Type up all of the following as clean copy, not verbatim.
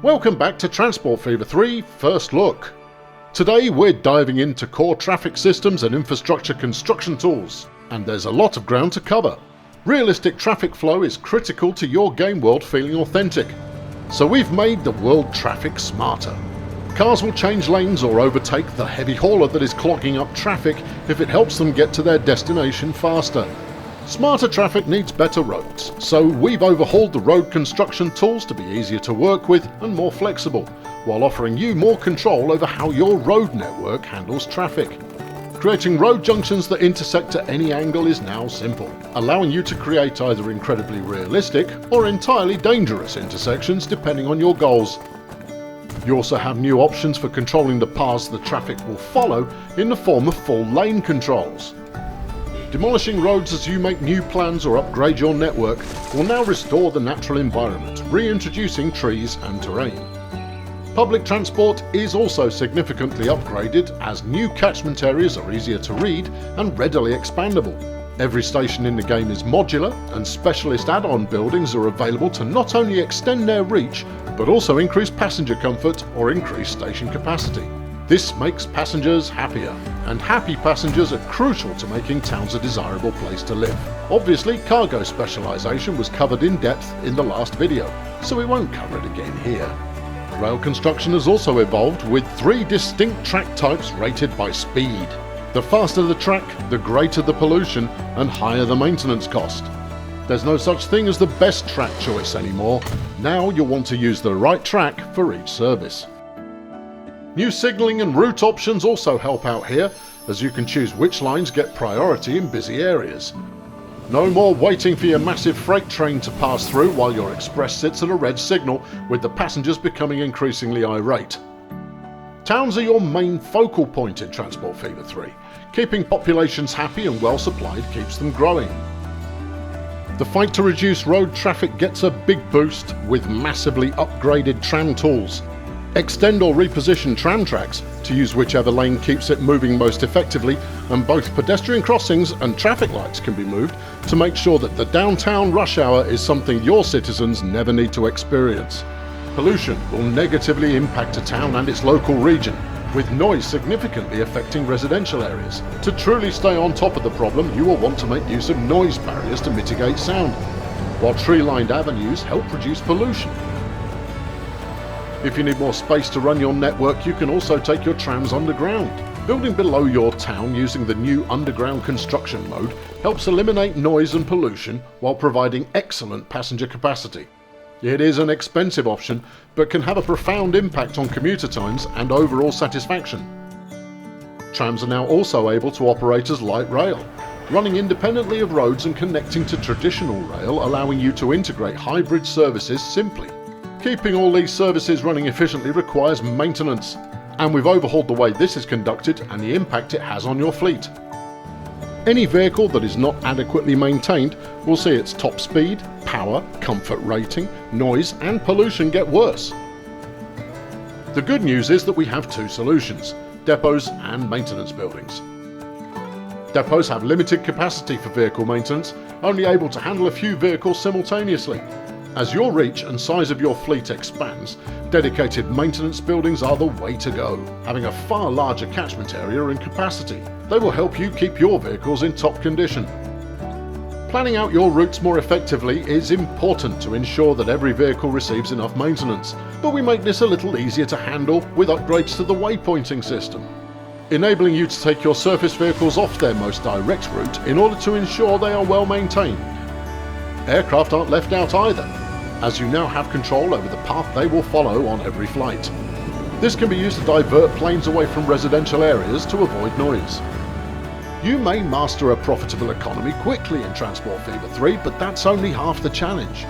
Welcome back to Transport Fever 3 First Look. Today we're diving into core traffic systems and infrastructure construction tools, and there's a lot of ground to cover. Realistic traffic flow is critical to your game world feeling authentic, so we've made the world traffic smarter. Cars will change lanes or overtake the heavy hauler that is clogging up traffic if it helps them get to their destination faster. Smarter traffic needs better roads, so we've overhauled the road construction tools to be easier to work with and more flexible, while offering you more control over how your road network handles traffic. Creating road junctions that intersect at any angle is now simple, allowing you to create either incredibly realistic or entirely dangerous intersections depending on your goals. You also have new options for controlling the paths the traffic will follow in the form of full lane controls. Demolishing roads as you make new plans or upgrade your network will now restore the natural environment, reintroducing trees and terrain. Public transport is also significantly upgraded as new catchment areas are easier to read and readily expandable. Every station in the game is modular, and specialist add-on buildings are available to not only extend their reach, but also increase passenger comfort or increase station capacity. This makes passengers happier, and happy passengers are crucial to making towns a desirable place to live. Obviously, cargo specialisation was covered in depth in the last video, so we won't cover it again here. Rail construction has also evolved with 3 distinct track types rated by speed. The faster the track, the greater the pollution and higher the maintenance cost. There's no such thing as the best track choice anymore. Now you'll want to use the right track for each service. New signalling and route options also help out here, as you can choose which lines get priority in busy areas. No more waiting for your massive freight train to pass through while your express sits at a red signal, with the passengers becoming increasingly irate. Towns are your main focal point in Transport Fever 3. Keeping populations happy and well supplied keeps them growing. The fight to reduce road traffic gets a big boost with massively upgraded tram tools. Extend or reposition tram tracks to use whichever lane keeps it moving most effectively, and both pedestrian crossings and traffic lights can be moved to make sure that the downtown rush hour is something your citizens never need to experience. Pollution will negatively impact a town and its local region, with noise significantly affecting residential areas. To truly stay on top of the problem, you will want to make use of noise barriers to mitigate sound, while tree-lined avenues help reduce pollution. If you need more space to run your network, you can also take your trams underground. Building below your town using the new underground construction mode helps eliminate noise and pollution while providing excellent passenger capacity. It is an expensive option, but can have a profound impact on commuter times and overall satisfaction. Trams are now also able to operate as light rail, running independently of roads and connecting to traditional rail, allowing you to integrate hybrid services simply. Keeping all these services running efficiently requires maintenance, and we've overhauled the way this is conducted and the impact it has on your fleet. Any vehicle that is not adequately maintained will see its top speed, power, comfort rating, noise and pollution get worse. The good news is that we have 2 solutions: depots and maintenance buildings. Depots have limited capacity for vehicle maintenance, only able to handle a few vehicles simultaneously. As your reach and size of your fleet expands, dedicated maintenance buildings are the way to go, having a far larger catchment area and capacity. They will help you keep your vehicles in top condition. Planning out your routes more effectively is important to ensure that every vehicle receives enough maintenance, but we make this a little easier to handle with upgrades to the waypointing system, enabling you to take your surface vehicles off their most direct route in order to ensure they are well maintained. Aircraft aren't left out either, as you now have control over the path they will follow on every flight. This can be used to divert planes away from residential areas to avoid noise. You may master a profitable economy quickly in Transport Fever 3, but that's only half the challenge.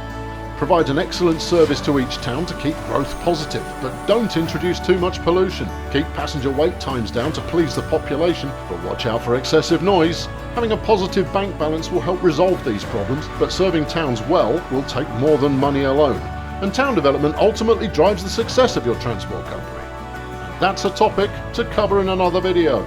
Provide an excellent service to each town to keep growth positive, but don't introduce too much pollution. Keep passenger wait times down to please the population, but watch out for excessive noise. Having a positive bank balance will help resolve these problems, but serving towns well will take more than money alone. And town development ultimately drives the success of your transport company. And that's a topic to cover in another video.